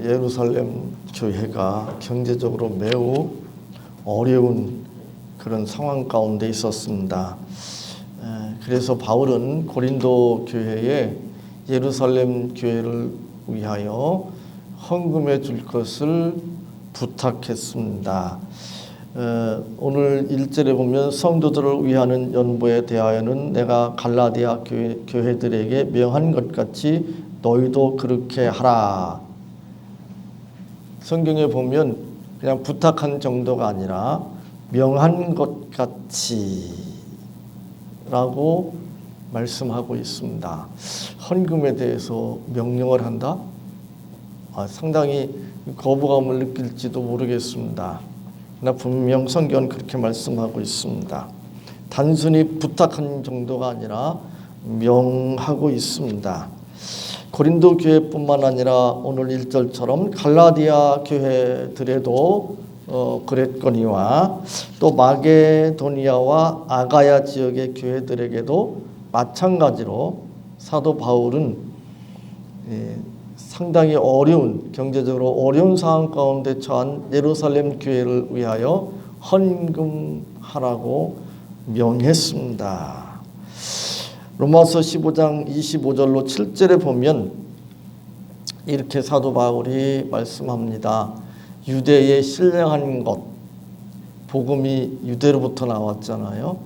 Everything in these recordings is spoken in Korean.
예루살렘 교회가 경제적으로 매우 어려운 그런 상황 가운데 있었습니다. 그래서 바울은 고린도 교회에 예루살렘 교회를 위하여 헌금해 줄 것을 부탁했습니다. 오늘 1절에 보면 성도들을 위하는 연보에 대하여는 내가 갈라디아 교회들에게 명한 것 같이 너희도 그렇게 하라. 성경에 보면 그냥 부탁한 정도가 아니라 명한 것 같이 라고 말씀하고 있습니다. 헌금에 대해서 명령을 한다? 상당히 거부감을 느낄지도 모르겠습니다. 그러나 분명 성경은 그렇게 말씀하고 있습니다. 단순히 부탁한 정도가 아니라 명하고 있습니다. 고린도 교회뿐만 아니라 오늘 1절처럼 갈라디아 교회들에도 그랬거니와 또 마게도니아와 아가야 지역의 교회들에게도 마찬가지로 사도 바울은 상당히 어려운 경제적으로 어려운 상황 가운데 처한 예루살렘 교회를 위하여 헌금하라고 명했습니다. 로마서 15장 25절로 7절에 보면 이렇게 사도 바울이 말씀합니다. 유대에 신령한 것, 복음이 유대로부터 나왔잖아요.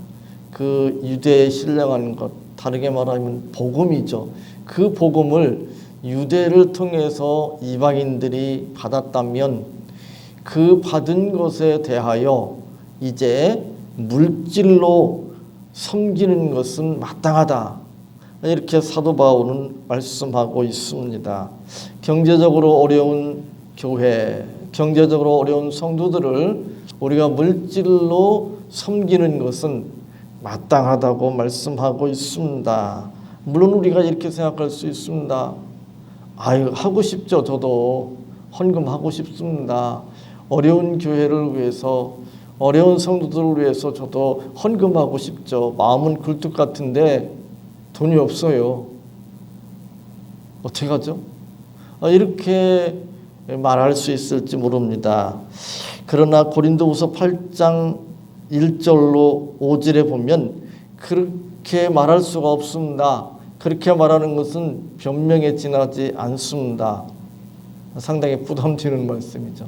그 유대에 신령한 것, 다르게 말하면 복음이죠. 그 복음을 유대를 통해서 이방인들이 받았다면 그 받은 것에 대하여 이제 물질로 섬기는 것은 마땅하다. 이렇게 사도 바울은 말씀하고 있습니다. 경제적으로 어려운 교회, 경제적으로 어려운 성도들을 우리가 물질로 섬기는 것은 마땅하다고 말씀하고 있습니다. 물론 우리가 이렇게 생각할 수 있습니다. 하고 싶죠. 저도 헌금하고 싶습니다. 어려운 교회를 위해서, 어려운 성도들을 위해서 저도 헌금하고 싶죠. 마음은 굴뚝 같은데 돈이 없어요. 어떻게 하죠? 이렇게 말할 수 있을지 모릅니다. 그러나 고린도후서 8장 1절로 5절에 보면 그렇게 말할 수가 없습니다. 그렇게 말하는 것은 변명에 지나지 않습니다. 상당히 부담되는 말씀이죠.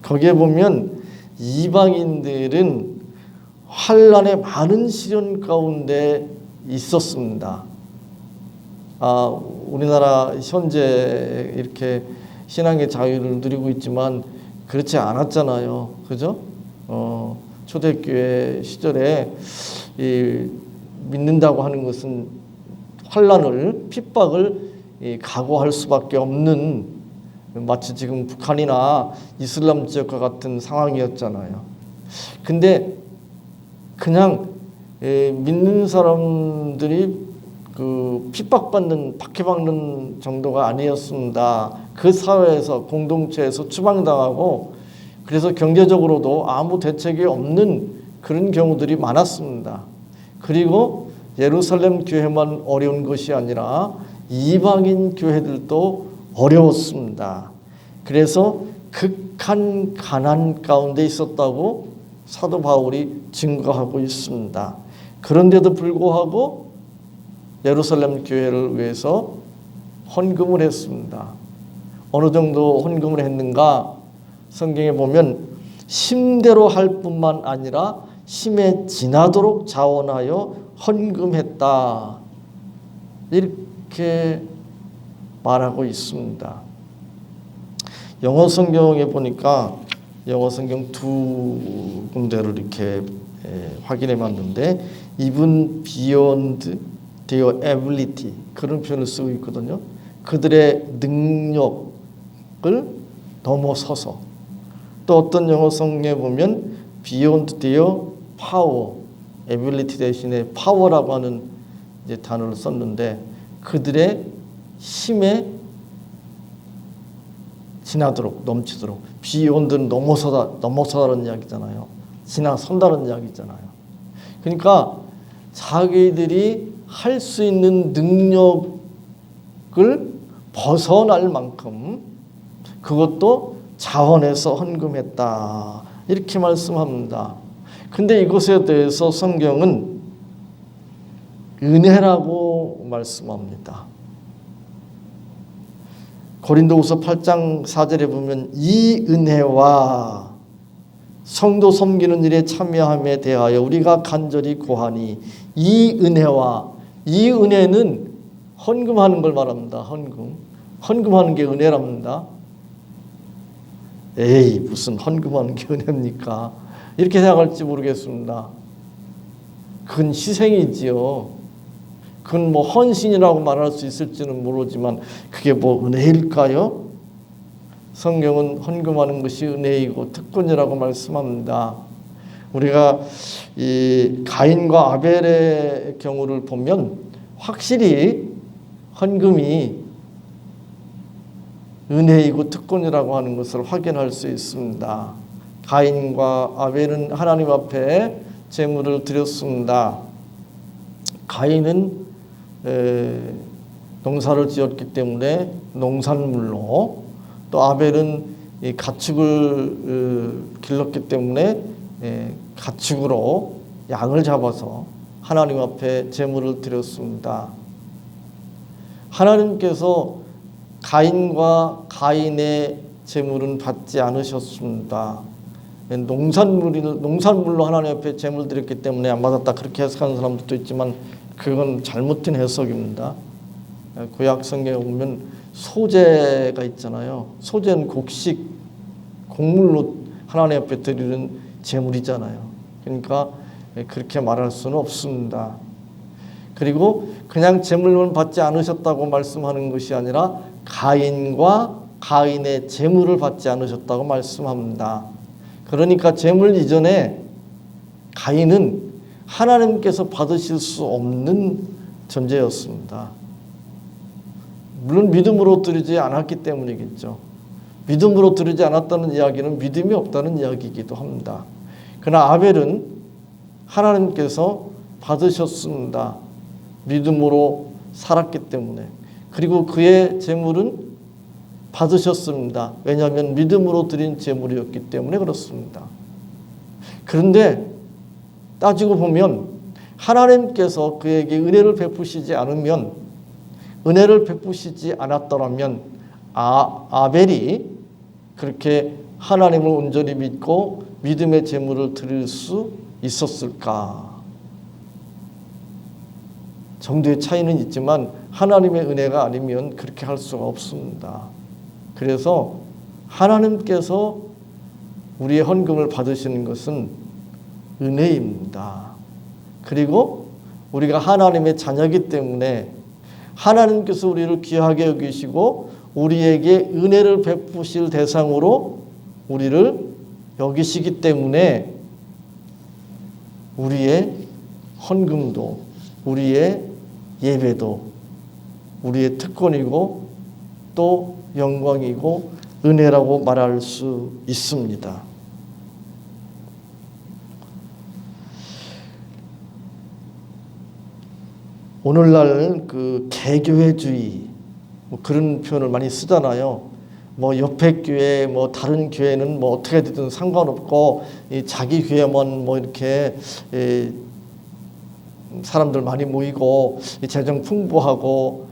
거기에 보면 이방인들은 환난의 많은 시련 가운데 있었습니다. 우리나라 현재 이렇게 신앙의 자유를 누리고 있지만 그렇지 않았잖아요. 그죠? 초대교회 시절에 믿는다고 하는 것은 환난을, 핍박을 각오할 수밖에 없는, 마치 지금 북한이나 이슬람 지역과 같은 상황이었잖아요. 근데 그냥 믿는 사람들이 핍박받는, 박해받는 정도가 아니었습니다. 그 사회에서, 공동체에서 추방당하고 그래서 경제적으로도 아무 대책이 없는 그런 경우들이 많았습니다. 그리고 예루살렘 교회만 어려운 것이 아니라 이방인 교회들도 어려웠습니다. 그래서 극한 가난 가운데 있었다고 사도 바울이 증거하고 있습니다. 그런데도 불구하고 예루살렘 교회를 위해서 헌금을 했습니다. 어느 정도 헌금을 했는가? 성경에 보면 힘대로 할 뿐만 아니라 힘에 지나도록 자원하여 헌금했다. 이렇게 말하고 있습니다. 영어 성경에 보니까 영어 성경 두 군데를 이렇게 확인해 봤는데 even beyond their ability 그런 표현을 쓰고 있거든요. 그들의 능력을 넘어서서, 또 어떤 영어 성경에 보면 beyond their power, ability 대신에 power라고 하는 이제 단어를 썼는데 그들의 힘에 지나도록, 넘치도록. beyond는 넘어서다는 이야기잖아요. 지나선다는 이야기잖아요. 그러니까 자기들이 할 수 있는 능력을 벗어날 만큼 그것도 자원해서 헌금했다. 이렇게 말씀합니다. 근데 이것에 대해서 성경은 은혜라고 말씀합니다. 고린도후서 8장 4절에 보면 이 은혜와 성도 섬기는 일에 참여함에 대하여 우리가 간절히 고하니, 이 은혜와, 이 은혜는 헌금하는 걸 말합니다. 헌금하는 게 은혜랍니다. 에이, 무슨 헌금하는 게 은혜입니까? 이렇게 생각할지 모르겠습니다. 그건 희생이지요. 그건 뭐 헌신이라고 말할 수 있을지는 모르지만 그게 뭐 은혜일까요? 성경은 헌금하는 것이 은혜이고 특권이라고 말씀합니다. 우리가 이 가인과 아벨의 경우를 보면 확실히 헌금이 은혜이고 특권이라고 하는 것을 확인할 수 있습니다. 가인과 아벨은 하나님 앞에 제물을 드렸습니다. 가인은 농사를 지었기 때문에 농산물로, 또 아벨은 가축을 길렀기 때문에 가축으로 양을 잡아서 하나님 앞에 제물을 드렸습니다. 하나님께서 가인과 가인의 제물은 받지 않으셨습니다. 농산물로 하나님 앞에 제물 드렸기 때문에 안 받았다, 그렇게 해석하는 사람들도 있지만 그건 잘못된 해석입니다. 구약 성경에 보면 소제가 있잖아요. 소제는 곡식, 곡물로 하나님 앞에 드리는 제물이잖아요. 그러니까 그렇게 말할 수는 없습니다. 그리고 그냥 제물만 받지 않으셨다고 말씀하는 것이 아니라 가인과 가인의 제물을 받지 않으셨다고 말씀합니다. 그러니까 제물 이전에 가인은 하나님께서 받으실 수 없는 존재였습니다. 물론 믿음으로 드리지 않았기 때문이겠죠. 믿음으로 드리지 않았다는 이야기는 믿음이 없다는 이야기이기도 합니다. 그러나 아벨은 하나님께서 받으셨습니다. 믿음으로 살았기 때문에. 그리고 그의 제물은 받으셨습니다. 왜냐하면 믿음으로 드린 제물이었기 때문에 그렇습니다. 그런데 따지고 보면 하나님께서 그에게 은혜를 베푸시지 않으면, 은혜를 베푸시지 않았더라면 아벨이 그렇게 하나님을 온전히 믿고 믿음의 제물을 드릴 수 있었을까? 정도의 차이는 있지만 하나님의 은혜가 아니면 그렇게 할 수가 없습니다. 그래서 하나님께서 우리의 헌금을 받으시는 것은 은혜입니다. 그리고 우리가 하나님의 자녀이기 때문에 하나님께서 우리를 귀하게 여기시고 우리에게 은혜를 베푸실 대상으로 우리를 여기시기 때문에 우리의 헌금도, 우리의 예배도 우리의 특권이고 또 영광이고 은혜라고 말할 수 있습니다. 오늘날 그 개교회주의 그런 표현을 많이 쓰잖아요. 옆에 교회 다른 교회는 어떻게 되든 상관없고 자기 교회만 이렇게 사람들 많이 모이고 재정 풍부하고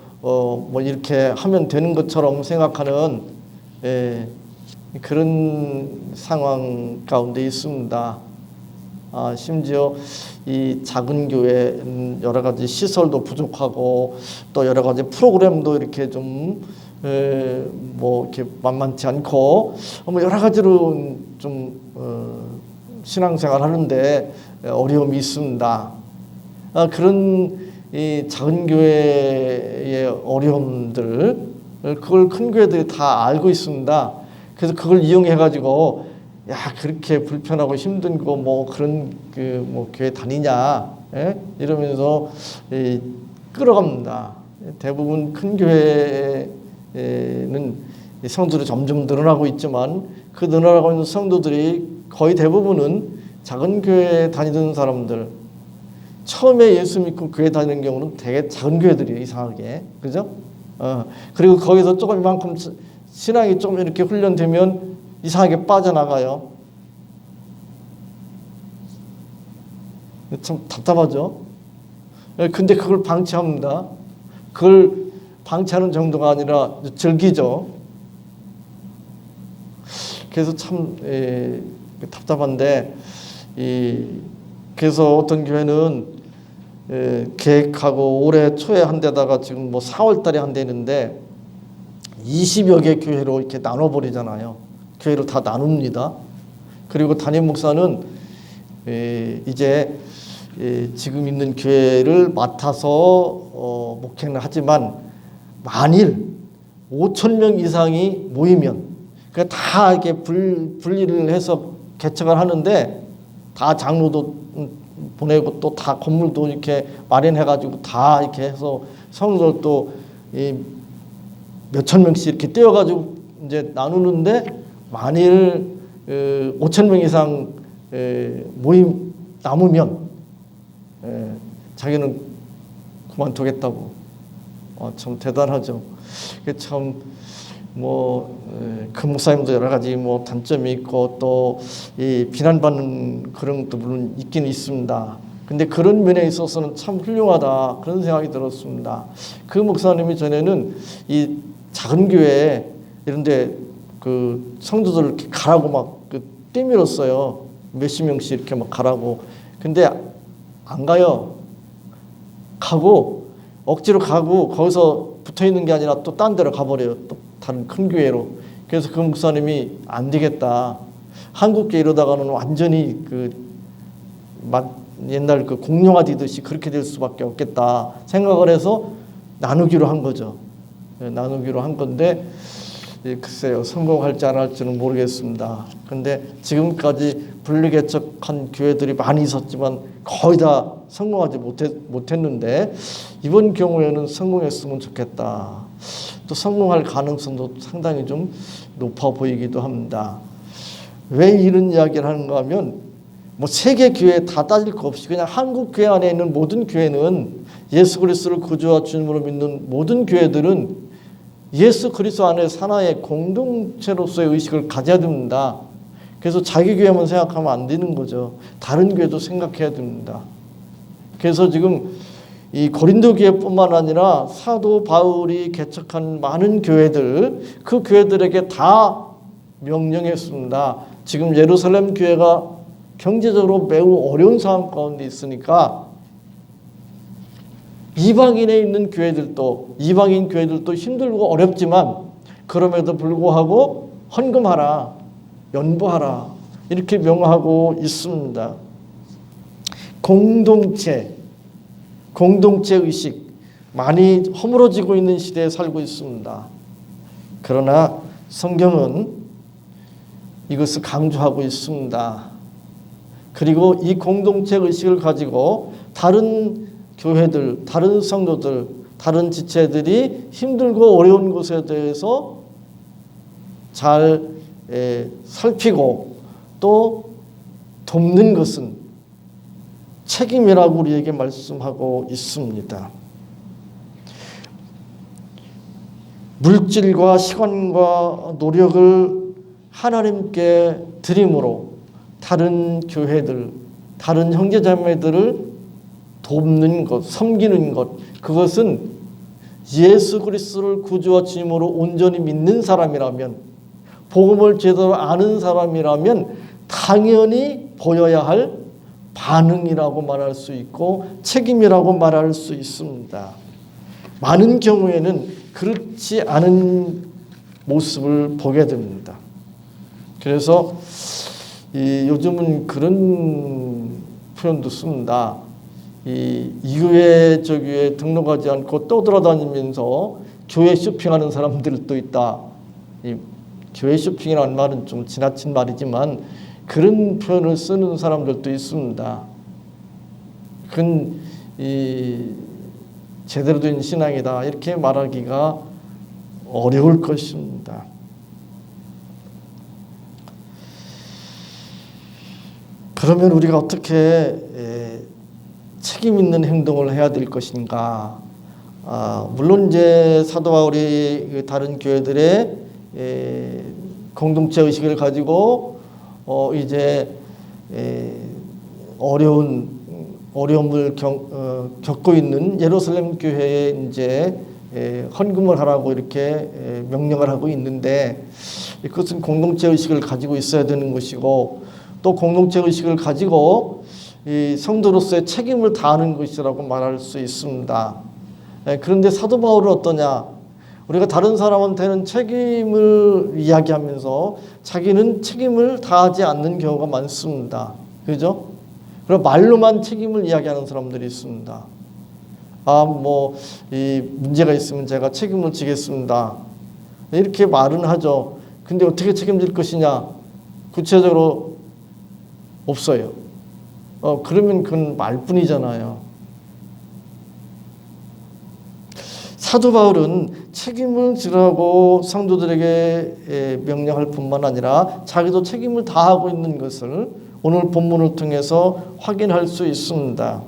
이렇게 하면 되는 것처럼 생각하는 그런 상황 가운데 있습니다. 심지어 이 작은 교회는 여러 가지 시설도 부족하고 또 여러 가지 프로그램도 이렇게 좀 이렇게 만만치 않고 여러 가지로 좀 신앙생활 하는데 어려움이 있습니다. 그런 이 작은 교회의 어려움들, 그걸 큰 교회들이 다 알고 있습니다. 그래서 그걸 이용해 가지고 그렇게 불편하고 힘든 거 그런 교회 다니냐, 이러면서 끌어갑니다. 대부분 큰 교회는 성도들이 점점 늘어나고 있지만 그 늘어나고 있는 성도들이 거의 대부분은 작은 교회에 다니던 사람들, 처음에 예수 믿고 교회 다니는 경우는 되게 작은 교회들이에요. 이상하게, 그죠? 그리고 거기서 조금 이만큼 신앙이 좀 이렇게 훈련되면 이상하게 빠져나가요. 참 답답하죠. 근데 그걸 방치합니다. 그걸 방치하는 정도가 아니라 즐기죠. 그래서 참 답답한데, 그래서 어떤 교회는 계획하고 올해 초에 한 데다가 지금 뭐 4월 달에 한 데 있는데 20여 개 교회로 이렇게 나눠버리잖아요. 교회로 다 나눕니다. 그리고 담임 목사는 이제 지금 있는 교회를 맡아서 목회는 하지만 만일 5,000명 이상이 모이면 다 이렇게 분리를 해서 개척을 하는데 다 장로도 보내고 또 다 건물도 이렇게 마련해가지고 다 이렇게 해서 성도들도 몇천 명씩 이렇게 떼어가지고 이제 나누는데 만일 5,000명 이상 모임 남으면 자기는 그만두겠다고. 참 대단하죠. 참 그 목사님도 여러 가지 단점이 있고 또 비난받는 그런 것도 물론 있긴 있습니다. 근데 그런 면에 있어서는 참 훌륭하다 그런 생각이 들었습니다. 그 목사님이 전에는 이 작은 교회 이런데 그 성도들 이렇게 가라고 막 떼밀었어요. 몇십 명씩 이렇게 막 가라고. 근데 안 가요. 가고 억지로 가고 거기서 붙어 있는 게 아니라 또 딴 데로 가버려요. 또 다른 큰 교회로. 그래서 그 목사님이 안 되겠다. 한국교회 이러다가는 완전히 옛날 공룡화되듯이 그렇게 될 수밖에 없겠다 생각을 해서 나누기로 한 거죠. 나누기로 한 건데 글쎄요, 성공할지 안 할지는 모르겠습니다. 근데 지금까지 분리개척한 교회들이 많이 있었지만 거의 다 성공하지 못했는데 이번 경우에는 성공했으면 좋겠다. 또 성공할 가능성도 상당히 좀 높아 보이기도 합니다. 왜 이런 이야기를 하는가 하면 세계 교회 다 따질 거 없이 그냥 한국 교회 안에 있는 모든 교회는 예수 그리스도를 구주와 주님으로 믿는 모든 교회들은 예수 그리스도 안에 하나의 공동체로서의 의식을 가져야 됩니다. 그래서 자기 교회만 생각하면 안 되는 거죠. 다른 교회도 생각해야 됩니다. 그래서 지금 이 고린도 교회뿐만 아니라 사도 바울이 개척한 많은 교회들, 그 교회들에게 다 명령했습니다. 지금 예루살렘 교회가 경제적으로 매우 어려운 상황 가운데 있으니까 이방인 교회들도 힘들고 어렵지만 그럼에도 불구하고 헌금하라, 연보하라 이렇게 명하고 있습니다. 공동체 의식 많이 허물어지고 있는 시대에 살고 있습니다. 그러나 성경은 이것을 강조하고 있습니다. 그리고 이 공동체 의식을 가지고 다른 교회들, 다른 성도들, 다른 지체들이 힘들고 어려운 것에 대해서 잘 살피고 또 돕는 것은 책임이라고 우리에게 말씀하고 있습니다. 물질과 시간과 노력을 하나님께 드림으로 다른 교회들, 다른 형제자매들을 돕는 것, 섬기는 것, 그것은 예수 그리스도를 구주와 주님으로 온전히 믿는 사람이라면, 복음을 제대로 아는 사람이라면 당연히 보여야 할 반응이라고 말할 수 있고 책임이라고 말할 수 있습니다. 많은 경우에는 그렇지 않은 모습을 보게 됩니다. 그래서 요즘은 그런 표현도 씁니다. 이 교회 저 교회 등록하지 않고 떠돌아다니면서 교회 쇼핑하는 사람들도 있다. 이 교회 쇼핑이라는 말은 좀 지나친 말이지만 그런 표현을 쓰는 사람들도 있습니다. 그건 제대로 된 신앙이다 이렇게 말하기가 어려울 것입니다. 그러면 우리가 어떻게 책임 있는 행동을 해야 될 것인가? 물론 이제 사도 바울이 다른 교회들의 공동체 의식을 가지고 이제 어려움을 겪고 있는 예루살렘 교회에 이제 헌금을 하라고 이렇게 명령을 하고 있는데, 그것은 공동체 의식을 가지고 있어야 되는 것이고, 또 공동체 의식을 가지고 이 성도로서의 책임을 다하는 것이라고 말할 수 있습니다. 그런데 사도 바울은 어떠냐? 우리가 다른 사람한테는 책임을 이야기하면서 자기는 책임을 다하지 않는 경우가 많습니다. 그죠? 그리고 말로만 책임을 이야기하는 사람들이 있습니다. 이 문제가 있으면 제가 책임을 지겠습니다. 이렇게 말은 하죠. 근데 어떻게 책임질 것이냐? 구체적으로 없어요. 그러면 그건 말뿐이잖아요. 사도 바울은 책임을 지라고 성도들에게 명령할 뿐만 아니라 자기도 책임을 다하고 있는 것을 오늘 본문을 통해서 확인할 수 있습니다.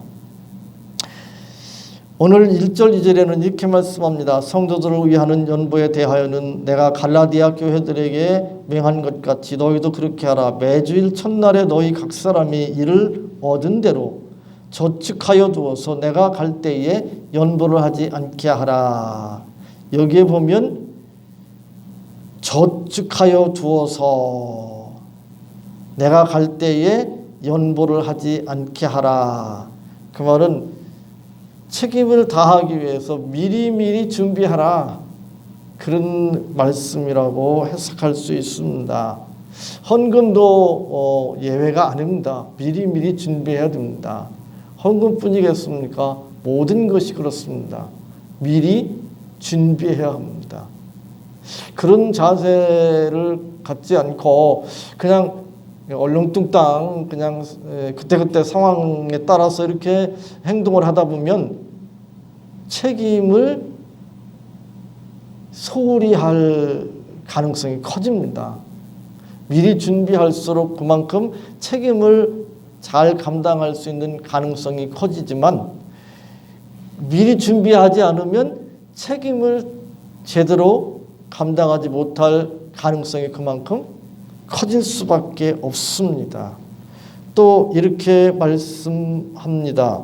오늘 1절 2절에는 이렇게 말씀합니다. 성도들을 위하는 연보에 대하여는 내가 갈라디아 교회들에게 명한 것 같이 너희도 그렇게 하라. 매주일 첫날에 너희 각 사람이 이를 얻은 대로 저축하여 두어서 내가 갈 때에 연보를 하지 않게 하라. 여기에 보면 저축하여 두어서 내가 갈 때에 연보를 하지 않게 하라. 그 말은 책임을 다하기 위해서 미리미리 준비하라, 그런 말씀이라고 해석할 수 있습니다. 헌금도 예외가 아닙니다. 미리미리 준비해야 됩니다. 헌금뿐이겠습니까? 모든 것이 그렇습니다. 미리 준비해야 합니다. 그런 자세를 갖지 않고 그냥 얼렁뚱땅 그냥 그때그때 상황에 따라서 이렇게 행동을 하다 보면 책임을 소홀히 할 가능성이 커집니다. 미리 준비할수록 그만큼 책임을 잘 감당할 수 있는 가능성이 커지지만, 미리 준비하지 않으면 책임을 제대로 감당하지 못할 가능성이 그만큼 커질 수밖에 없습니다. 또 이렇게 말씀합니다.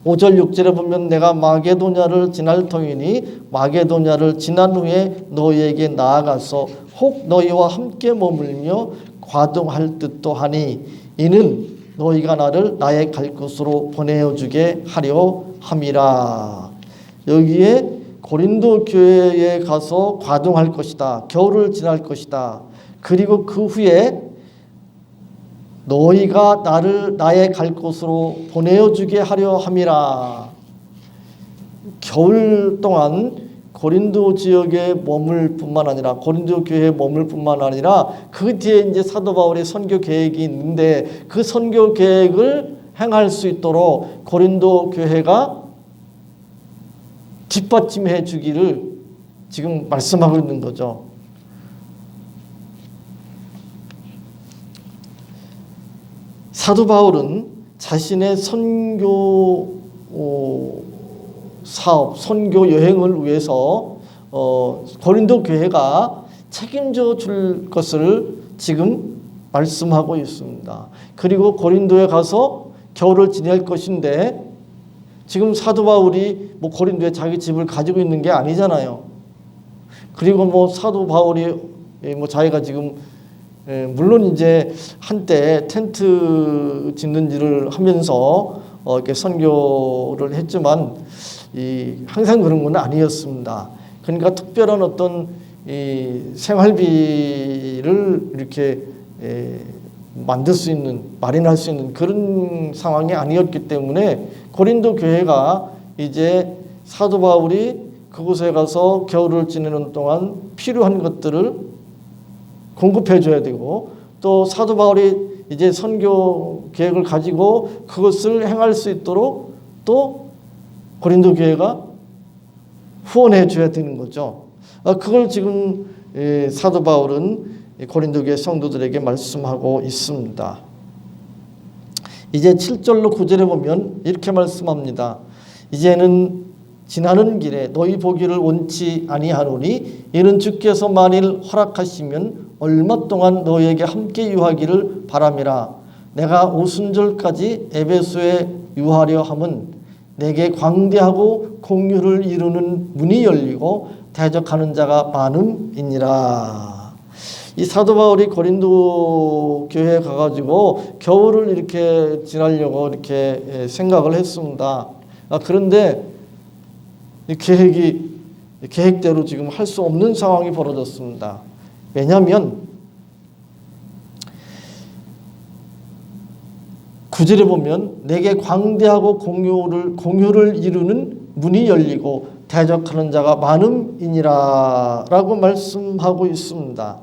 5절 6절에 보면 내가 마게도냐를 지날 터이니 마게도냐를 지난 후에 너희에게 나아가서 혹 너희와 함께 머물며 과동할 듯도 하니 이는 너희가 나를 나의 갈 곳으로 보내어주게 하려 함이라. 여기에 고린도 교회에 가서 과동할 것이다. 겨울을 지날 것이다. 그리고 그 후에 너희가 나를 나의 갈 곳으로 보내어주게 하려 함이라. 겨울 동안 고린도 지역에 머물 뿐만 아니라, 고린도 교회에 머물 뿐만 아니라 그 뒤에 이제 사도 바울의 선교 계획이 있는데, 그 선교 계획을 행할 수 있도록 고린도 교회가 뒷받침해 주기를 지금 말씀하고 있는 거죠. 사도 바울은 자신의 선교 사업, 선교 여행을 위해서 고린도 교회가 책임져 줄 것을 지금 말씀하고 있습니다. 그리고 고린도에 가서 겨울을 지낼 것인데, 지금 사도 바울이 고린도에 자기 집을 가지고 있는 게 아니잖아요. 그리고 사도 바울이 자기가 지금 물론 이제 한때 텐트 짓는 일을 하면서 이렇게 선교를 했지만 항상 그런 건 아니었습니다. 그러니까 특별한 어떤 생활비를 이렇게 만들 수 있는, 마련할 수 있는 그런 상황이 아니었기 때문에 고린도 교회가 이제 사도 바울이 그곳에 가서 겨울을 지내는 동안 필요한 것들을 공급해 줘야 되고, 또 사도 바울이 이제 선교 계획을 가지고 그것을 행할 수 있도록 또 고린도 교회가 후원해 줘야 되는 거죠. 그걸 지금 사도 바울은 고린도 교회 성도들에게 말씀하고 있습니다. 이제 7절로 9절에 보면 이렇게 말씀합니다. 이제는 지나는 길에 너희 보기를 원치 아니하노니 이는 주께서 만일 허락하시면 얼마 동안 너희에게 함께 유하기를 바람이라. 내가 오순절까지 에베소에 유하려 함은 내게 광대하고 공유를 이루는 문이 열리고 대적하는 자가 많음이니라. 이 사도 바울이 고린도 교회에 가가지고 겨울을 이렇게 지나려고 이렇게 생각을 했습니다. 그런데 이 계획대로 지금 할 수 없는 상황이 벌어졌습니다. 왜냐하면 9절에 보면 내게 광대하고 공유를 이루는 문이 열리고 대적하는 자가 많음이니라 라고 말씀하고 있습니다.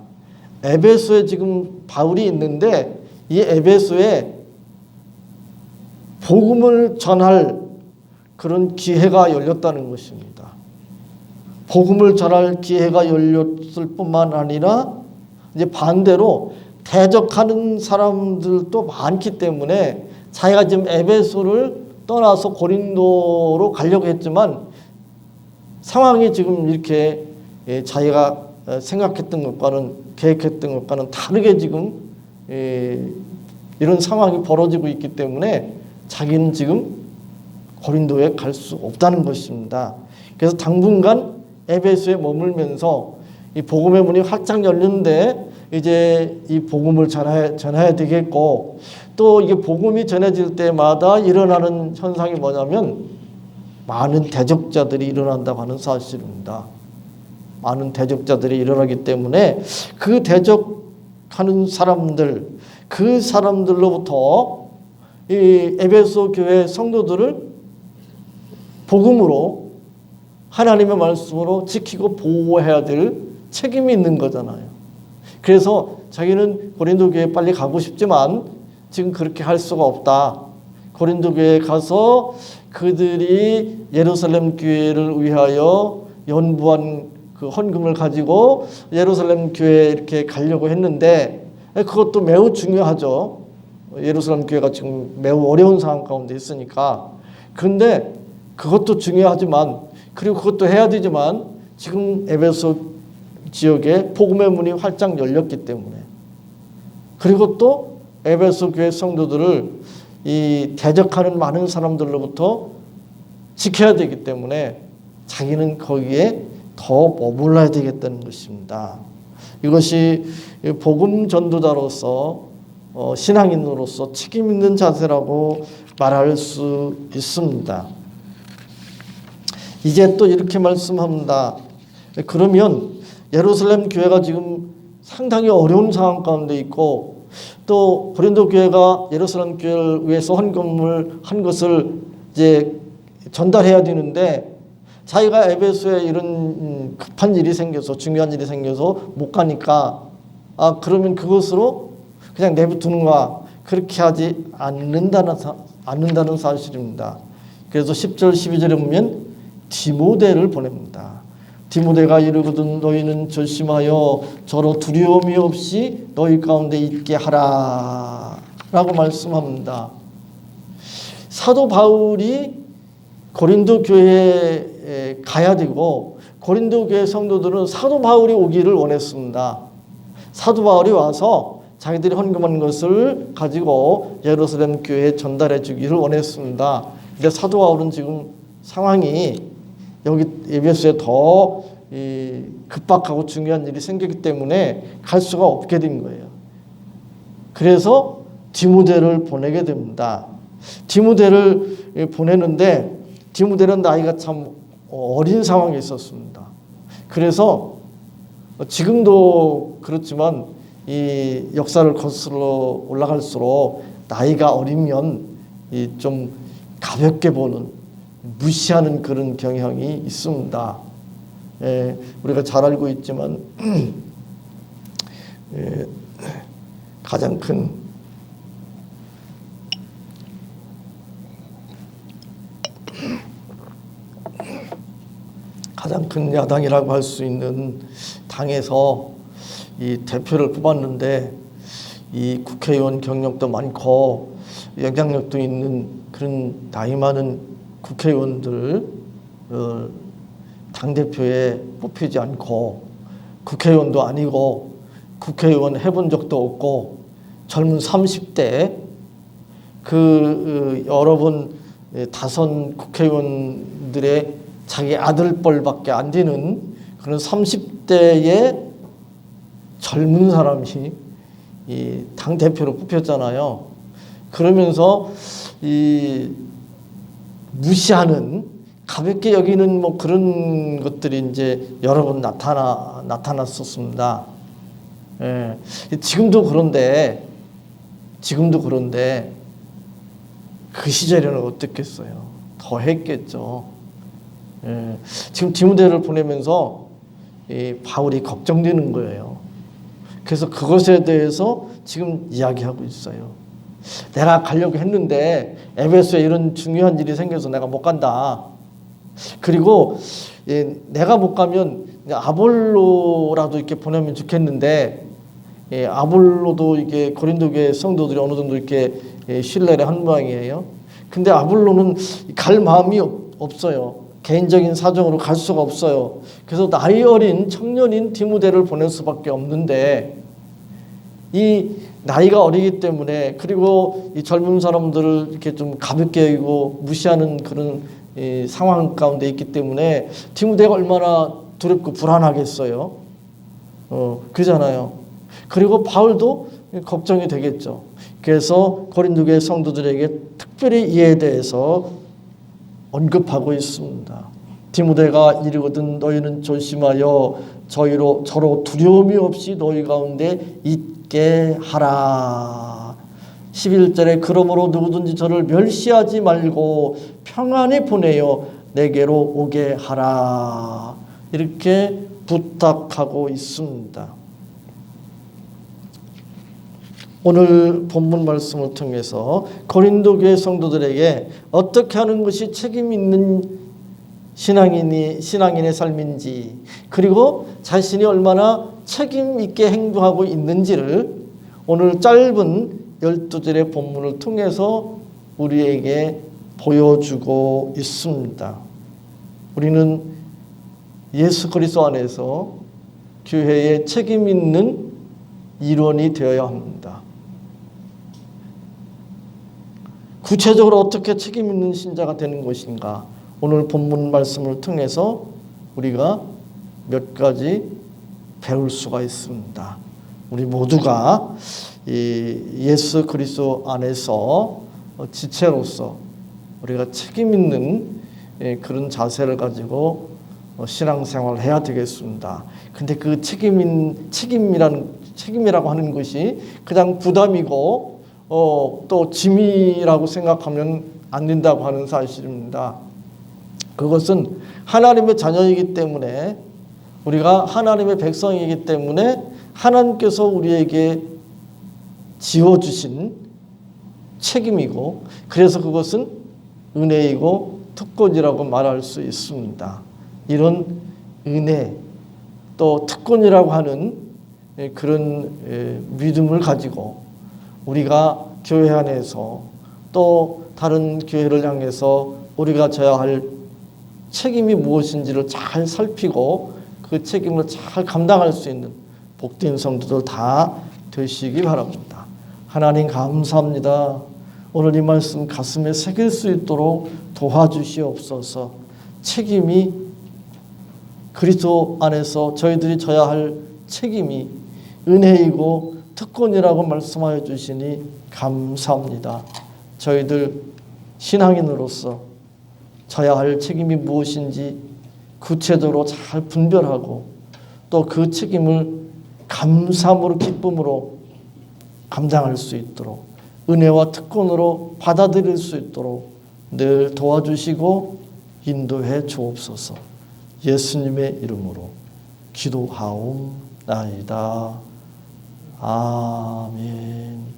에베소에 지금 바울이 있는데 이 에베소에 복음을 전할 그런 기회가 열렸다는 것입니다. 복음을 전할 기회가 열렸을 뿐만 아니라 이제 반대로 대적하는 사람들도 많기 때문에 자기가 지금 에베소를 떠나서 고린도로 가려고 했지만 상황이 지금 이렇게 자기가 생각했던 것과는 계획했던 것과는 다르게 지금 이런 상황이 벌어지고 있기 때문에 자기는 지금 고린도에 갈 수 없다는 것입니다. 그래서 당분간 에베소에 머물면서 이 복음의 문이 활짝 열렸는데 이제 이 복음을 전해야 되겠고 또 이게 복음이 전해질 때마다 일어나는 현상이 뭐냐면 많은 대적자들이 일어난다고 하는 사실입니다. 많은 대적자들이 일어나기 때문에 그 대적하는 사람들, 그 사람들로부터 이 에베소 교회 성도들을 복음으로 하나님의 말씀으로 지키고 보호해야 될 책임이 있는 거잖아요. 그래서 자기는 고린도 교회에 빨리 가고 싶지만 지금 그렇게 할 수가 없다. 고린도 교회에 가서 그들이 예루살렘 교회를 위하여 연부한 그 헌금을 가지고 예루살렘 교회에 이렇게 가려고 했는데 그것도 매우 중요하죠. 예루살렘 교회가 지금 매우 어려운 상황 가운데 있으니까. 그런데 그것도 중요하지만 그리고 그것도 해야 되지만 지금 에베소 지역에 복음의 문이 활짝 열렸기 때문에 그리고 또 에베소 교회 성도들을 이 대적하는 많은 사람들로부터 지켜야 되기 때문에 자기는 거기에 더 머물러야 되겠다는 것입니다. 이것이 복음 전도자로서 신앙인으로서 책임 있는 자세라고 말할 수 있습니다. 이제 또 이렇게 말씀합니다. 그러면 예루살렘 교회가 지금 상당히 어려운 상황 가운데 있고 또 고린도 교회가 예루살렘 교회를 위해서 헌금을 한 것을 이제 전달해야 되는데 자기가 에베소에 이런 급한 일이 생겨서 중요한 일이 생겨서 못 가니까 그러면 그것으로 그냥 내버두는가 그렇게 하지 않는다는 사실입니다. 그래서 10절 12절에 보면 디모데를 보냅니다. 디모데가 이르거든 너희는 조심하여 저로 두려움이 없이 너희 가운데 있게 하라 라고 말씀합니다. 사도 바울이 고린도 교회에 가야 되고 고린도 교회 성도들은 사도 바울이 오기를 원했습니다. 사도 바울이 와서 자기들이 헌금한 것을 가지고 예루살렘 교회에 전달해 주기를 원했습니다. 근데 사도 바울은 지금 상황이 여기 에베소에 더 급박하고 중요한 일이 생기기 때문에 갈 수가 없게 된 거예요. 그래서 디모데를 보내게 됩니다. 디모데를 보내는데 디모데는 나이가 참 어린 상황에 있었습니다. 그래서 지금도 그렇지만 이 역사를 거슬러 올라갈수록 나이가 어리면 좀 가볍게 보는 무시하는 그런 경향이 있습니다. 우리가 잘 알고 있지만 가장 큰 야당이라고 할 수 있는 당에서 이 대표를 뽑았는데 이 국회의원 경력도 많고 영향력도 있는 그런 나이 많은 국회의원들 당대표에 뽑히지 않고 국회의원도 아니고 국회의원 해본 적도 없고 젊은 30대 여러 번 다선 국회의원들의 자기 아들뻘밖에 안 되는 그런 30대의 젊은 사람이 이 당대표로 뽑혔잖아요. 그러면서 이 무시하는 가볍게 여기는 뭐 그런 것들이 이제 여러 번 나타났었습니다. 예. 지금도 그런데 그 시절에는 어땠겠어요? 더 했겠죠. 예. 지금 디모데를 보내면서 이 바울이 걱정되는 거예요. 그래서 그것에 대해서 지금 이야기하고 있어요. 내가 가려고 했는데 에베소에 이런 중요한 일이 생겨서 내가 못 간다. 그리고 내가 못 가면 아볼로라도 이렇게 보내면 좋겠는데 아볼로도 이게 고린도 교회 성도들이 어느 정도 이렇게 신뢰를 한 모양이에요. 근데 아볼로는 갈 마음이 없어요. 개인적인 사정으로 갈 수가 없어요. 그래서 나이 어린 청년인 디모데를 보낼 수밖에 없는데 이 나이가 어리기 때문에 그리고 이 젊은 사람들을 이렇게 좀 가볍게 여기고 무시하는 그런 상황 가운데 있기 때문에 디모데가 얼마나 두렵고 불안하겠어요. 그러잖아요. 그리고 바울도 걱정이 되겠죠. 그래서 고린도 교회 성도들에게 특별히 이에 대해서 언급하고 있습니다. 디모데가 이르거든 너희는 조심하여 저로 두려움이 없이 너희 가운데 있게 하라. 11절에 그러므로 누구든지 저를 멸시하지 말고 평안히 보내어 내게로 오게 하라. 이렇게 부탁하고 있습니다. 오늘 본문 말씀을 통해서 고린도 교회 성도들에게 어떻게 하는 것이 책임 있는 신앙인의 삶인지 그리고 자신이 얼마나 책임 있게 행동하고 있는지를 오늘 짧은 12절의 본문을 통해서 우리에게 보여주고 있습니다. 우리는 예수 그리스도 안에서 교회의 책임 있는 일원이 되어야 합니다. 구체적으로 어떻게 책임 있는 신자가 되는 것인가? 오늘 본문 말씀을 통해서 우리가 몇 가지 배울 수가 있습니다. 우리 모두가 이 예수 그리스도 안에서 지체로서 우리가 책임 있는 그런 자세를 가지고 신앙생활을 해야 되겠습니다. 근데 그 책임이라고 하는 것이 그냥 부담이고 또 짐이라고 생각하면 안 된다고 하는 사실입니다. 그것은 하나님의 자녀이기 때문에 우리가 하나님의 백성이기 때문에 하나님께서 우리에게 지어주신 책임이고 그래서 그것은 은혜이고 특권이라고 말할 수 있습니다. 이런 은혜 또 특권이라고 하는 그런 믿음을 가지고 우리가 교회 안에서 또 다른 교회를 향해서 우리가 져야 할 책임이 무엇인지를 잘 살피고 그 책임을 잘 감당할 수 있는 복된 성도들 다 되시기 바랍니다. 하나님 감사합니다. 오늘 이 말씀 가슴에 새길 수 있도록 도와주시옵소서. 책임이 그리스도 안에서 저희들이 져야 할 책임이 은혜이고 특권이라고 말씀하여 주시니 감사합니다. 저희들 신앙인으로서 져야 할 책임이 무엇인지 구체적으로 잘 분별하고 또 그 책임을 감사함으로 기쁨으로 감당할 수 있도록 은혜와 특권으로 받아들일 수 있도록 늘 도와주시고 인도해 주옵소서. 예수님의 이름으로 기도하옵나이다. 아멘.